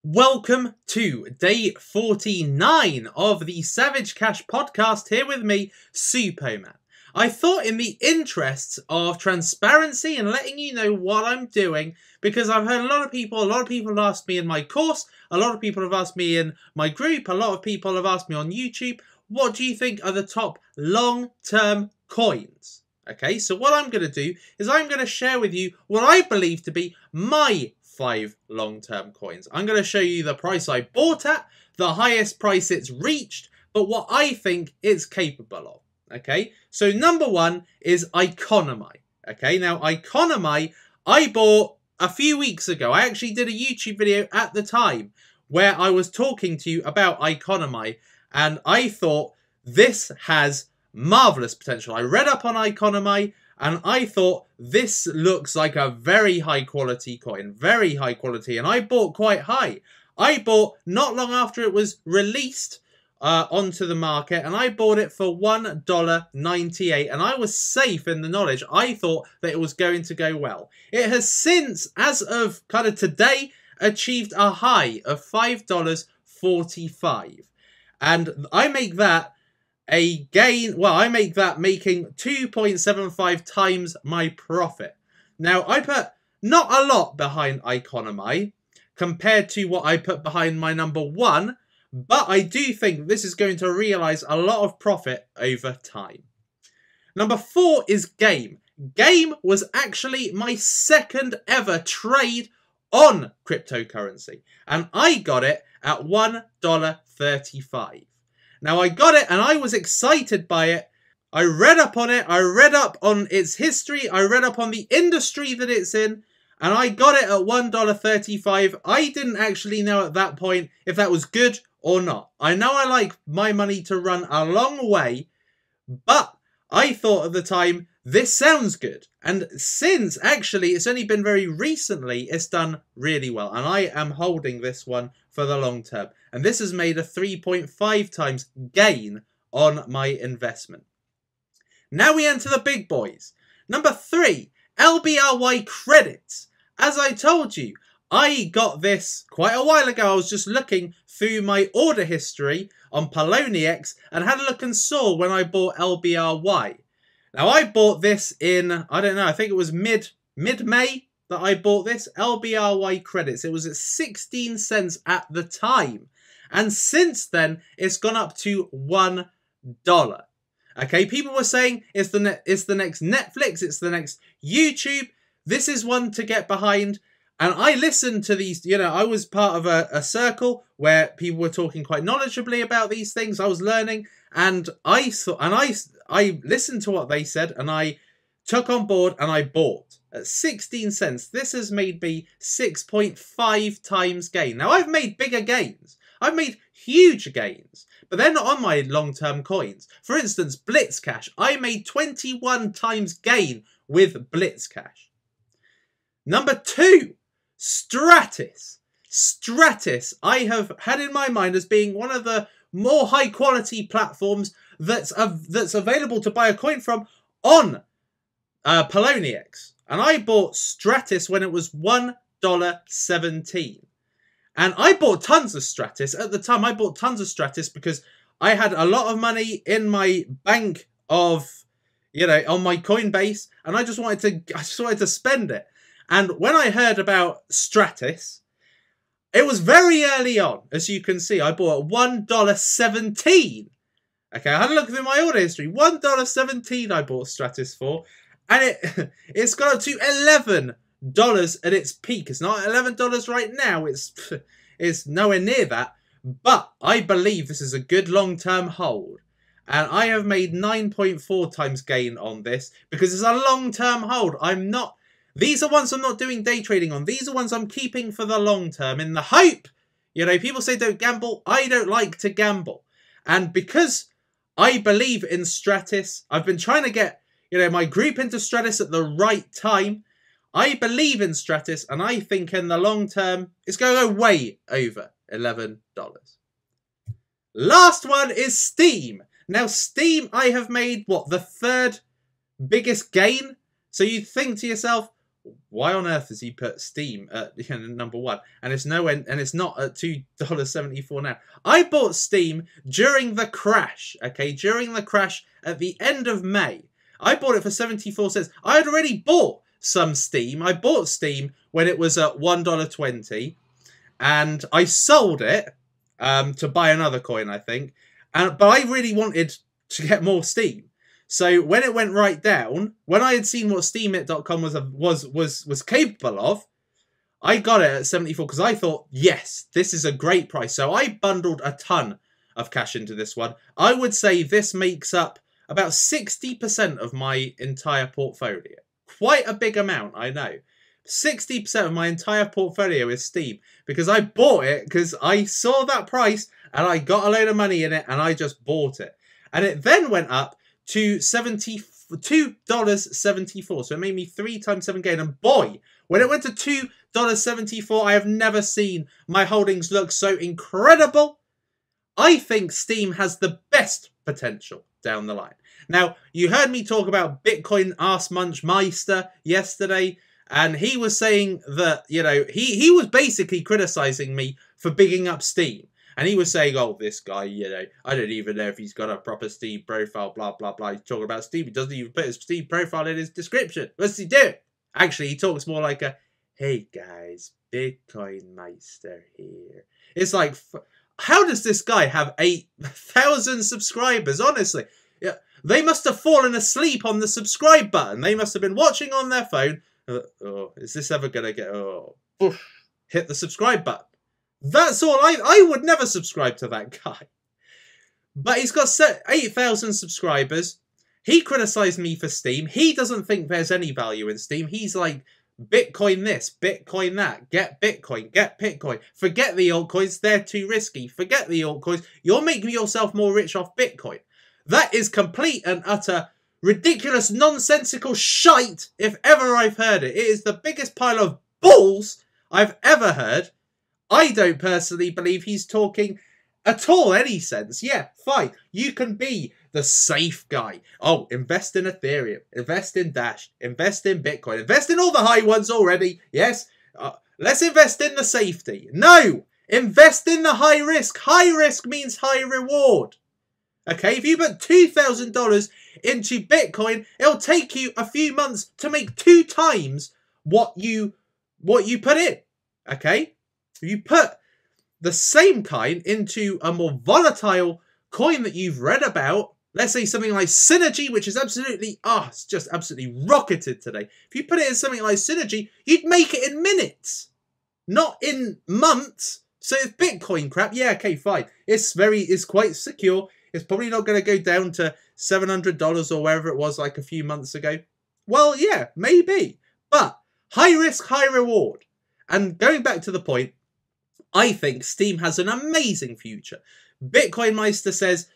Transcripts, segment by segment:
Welcome to day 49 of the Savage Cash podcast, here with me, Superman. I thought in the interests of transparency and letting you know what I'm doing, because I've heard a lot of people have asked me in my course, a lot of people have asked me in my group, a lot of people have asked me on YouTube, what do you think are the top long-term coins? Okay, so what I'm going to do is I'm going to share with you what I believe to be my 5 long-term coins. I'm going to show you the price I bought at, the highest price it's reached, but what I think it's capable of. Okay, so number 1 is Iconomi. Okay, now Iconomi I bought a few weeks ago. I actually did a YouTube video at the time where I was talking to you about Iconomi, and I thought this has marvelous potential. I read up on Iconomi and I thought this looks like a very high quality coin, very high quality, and I bought quite high. I bought not long after it was released onto the market, and I bought it for $1.98, and I was safe in the knowledge I thought that it was going to go well. It has since, as of kind of today, achieved a high of $5.45, and I make that a gain. Well, I make that making 2.75 times my profit. Now, I put not a lot behind Iconomi compared to what I put behind my number 1, but I do think this is going to realize a lot of profit over time. Number 4 is Game. Game was actually my second ever trade on cryptocurrency, and I got it at $1.35. Now, I got it and I was excited by it. I read up on it. I read up on its history. I read up on the industry that it's in. And I got it at $1.35. I didn't actually know at that point if that was good or not. I know I like my money to run a long way, but I thought at the time, this sounds good. And since, actually, it's only been very recently, it's done really well. And I am holding this one for the long term. And this has made a 3.5 times gain on my investment. Now we enter the big boys. Number 3, LBRY credits. As I told you, I got this quite a while ago. I was just looking through my order history on Poloniex and had a look and saw when I bought LBRY. Now, I bought this in, I don't know, I think it was mid-May that I bought this, LBRY credits. It was at 16 cents at the time. And since then, it's gone up to $1. Okay, people were saying it's the next Netflix, it's the next YouTube. This is one to get behind. And I listened to these, you know, I was part of a circle where people were talking quite knowledgeably about these things. I was learning, and I listened to what they said, and I took on board and I bought at 16 cents. This has made me 6.5 times gain. Now, I've made bigger gains. I've made huge gains, but they're not on my long-term coins. For instance, Blitzcash. I made 21 times gain with Blitzcash. Number 2, Stratis. Stratis, I have had in my mind as being one of the more high-quality platforms that's available to buy a coin from on Poloniex. And I bought Stratis when it was $1.17. And I bought tons of Stratis. At the time, I bought tons of Stratis because I had a lot of money in my bank of, you know, on my Coinbase, and I just wanted to spend it. And when I heard about Stratis, it was very early on, as you can see. I bought at $1.17. Okay, I had a look through my order history. $1.17 I bought Stratis for, and it's got up to $11 at its peak. It's not $11 right now. It's nowhere near that. But I believe this is a good long-term hold. And I have made 9.4 times gain on this because it's a long-term hold. These are ones I'm not doing day trading on. These are ones I'm keeping for the long term in the hope. You know, people say don't gamble. I don't like to gamble. And because I believe in Stratis, I've been trying to get, you know, my group into Stratis at the right time. I believe in Stratis, and I think in the long term, it's going to go way over $11. Last one is Steem. Now, Steem, I have made, what, the 3rd biggest gain? So you think to yourself, why on earth has he put Steem at number 1? And it's it's not at $2.74 now. I bought Steem during the crash, okay? During the crash at the end of May. I bought it for 74 cents. I had already bought some Steem. I bought Steem when it was at $1.20. And I sold it to buy another coin, I think. But I really wanted to get more Steem. So when it went right down, when I had seen what Steemit.com was capable of, I got it at 74 because I thought, yes, this is a great price. So I bundled a ton of cash into this one. I would say this makes up about 60% of my entire portfolio. Quite a big amount, I know. 60% of my entire portfolio is Steem because I bought it because I saw that price and I got a load of money in it and I just bought it. And it then went up to $2.74. So it made me 3 times 7 gain. And boy, when it went to $2.74, I have never seen my holdings look so incredible. I think Steem has the best potential down the line. Now, you heard me talk about Bitcoin Ass Munch Meister yesterday, and he was saying that, you know, he was basically criticizing me for bigging up Steem. And he was saying, oh, this guy, you know, I don't even know if he's got a proper Steem profile, blah, blah, blah. He's talking about Steem. He doesn't even put his Steem profile in his description. What's he doing? Actually, he talks more like a, hey, guys, Bitcoin Meister here. It's like, how does this guy have 8,000 subscribers? Honestly, yeah, they must have fallen asleep on the subscribe button. They must have been watching on their phone. Oh, is this ever going to get... Oh, hit the subscribe button. That's all. I would never subscribe to that guy. But he's got 8,000 subscribers. He criticised me for Steem. He doesn't think there's any value in Steem. He's like, Bitcoin this, Bitcoin that. Get Bitcoin, get Bitcoin. Forget the altcoins. They're too risky. Forget the altcoins. You're making yourself more rich off Bitcoin. That is complete and utter ridiculous, nonsensical shite if ever I've heard it. It is the biggest pile of balls I've ever heard. I don't personally believe he's talking at all any sense. Yeah, fine. You can be the safe guy. Oh, invest in Ethereum. Invest in Dash. Invest in Bitcoin. Invest in all the high ones already. Yes. Let's invest in the safety. No. Invest in the high risk. High risk means high reward. Okay, if you put $2,000 into Bitcoin, it'll take you a few months to make 2 times what you put in. Okay? If you put the same kind into a more volatile coin that you've read about, let's say something like Synergy, which is absolutely, it's just absolutely rocketed today. If you put it in something like Synergy, you'd make it in minutes, not in months. So if Bitcoin crap, yeah, okay, fine. It's quite secure. It's probably not going to go down to $700 or wherever it was like a few months ago. Well, yeah, maybe. But high risk, high reward. And going back to the point, I think Steem has an amazing future. Bitcoin Meister says,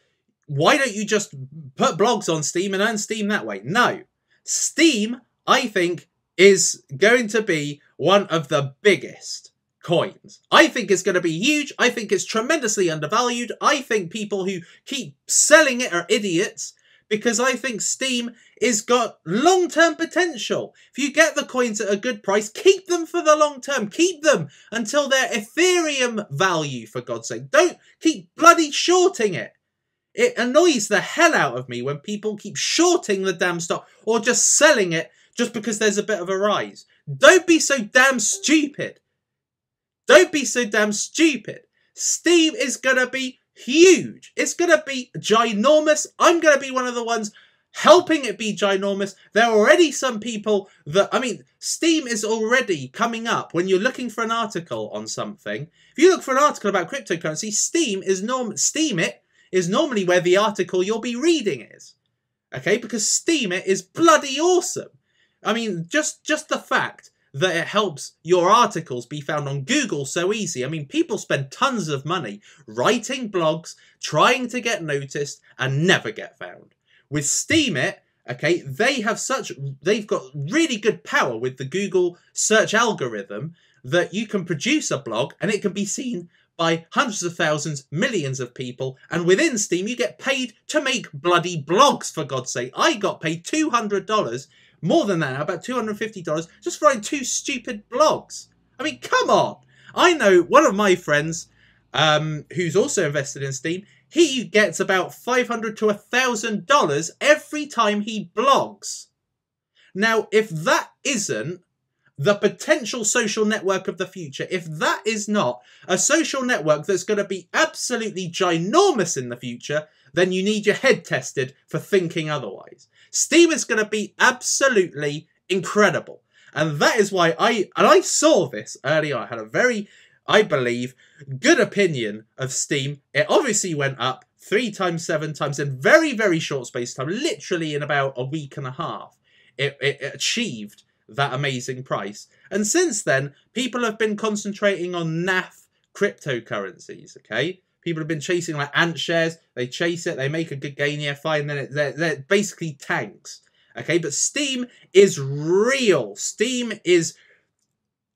why don't you just put blogs on Steem and earn Steem that way? No. Steem, I think, is going to be one of the biggest coins. I think it's going to be huge. I think it's tremendously undervalued. I think people who keep selling it are idiots because I think Steem is got long-term potential. If you get the coins at a good price, keep them for the long term. Keep them until their Ethereum value, for God's sake. Don't keep bloody shorting it. It annoys the hell out of me when people keep shorting the damn stock or just selling it just because there's a bit of a rise. Don't be so damn stupid. Don't be so damn stupid. Steem is going to be huge. It's going to be ginormous. I'm going to be one of the ones helping it be ginormous. There are already some people that, I mean, Steem is already coming up when you're looking for an article on something. If you look for an article about cryptocurrency, Steem is normally where the article you'll be reading is. Okay, because Steemit is bloody awesome. I mean, just the fact that it helps your articles be found on Google so easy. I mean, people spend tons of money writing blogs, trying to get noticed, and never get found. With Steemit, okay, they've got really good power with the Google search algorithm that you can produce a blog and it can be seen by hundreds of thousands, millions of people, and within Steem you get paid to make bloody blogs, for God's sake. I got paid $200 more than that now, about $250, just for writing 2 stupid blogs. I mean, come on. I know one of my friends, who's also invested in Steem, he gets about $500 to $1,000 every time he blogs. Now, if that isn't the potential social network of the future, if that is not a social network that's going to be absolutely ginormous in the future, then you need your head tested for thinking otherwise. Steem is going to be absolutely incredible. And that is why I saw this early on. I had a very, I believe, good opinion of Steem. It obviously went up 3 times, 7 times in very, very short space of time, literally in about a week and a half. It achieved that amazing price. And since then, people have been concentrating on NAF cryptocurrencies, okay? People have been chasing like ant shares. They chase it, they make a good gain, yeah, fine, then they're basically tanks, okay? But Steem is real. Steem is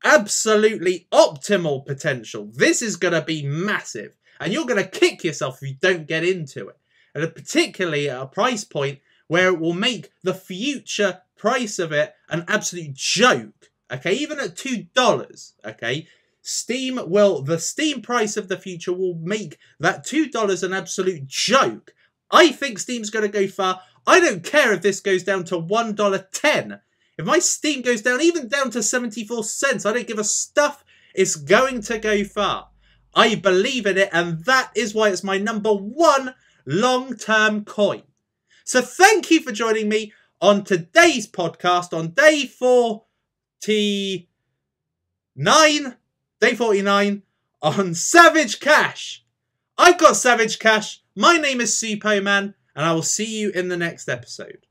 absolutely optimal potential. This is going to be massive. And you're going to kick yourself if you don't get into it. And particularly at a price point where it will make the future price of it an absolute joke, okay? Even at $2, okay? The Steem price of the future will make that $2 an absolute joke. I think Steem's going to go far. I don't care if this goes down to $1.10. If my Steem goes down, even down to 74 cents, I don't give a stuff. It's going to go far. I believe in it, and that is why it's my #1 long-term coin. So thank you for joining me on today's podcast on day 49 on Savage Cash. I've got Savage Cash. My name is Supoman, and I will see you in the next episode.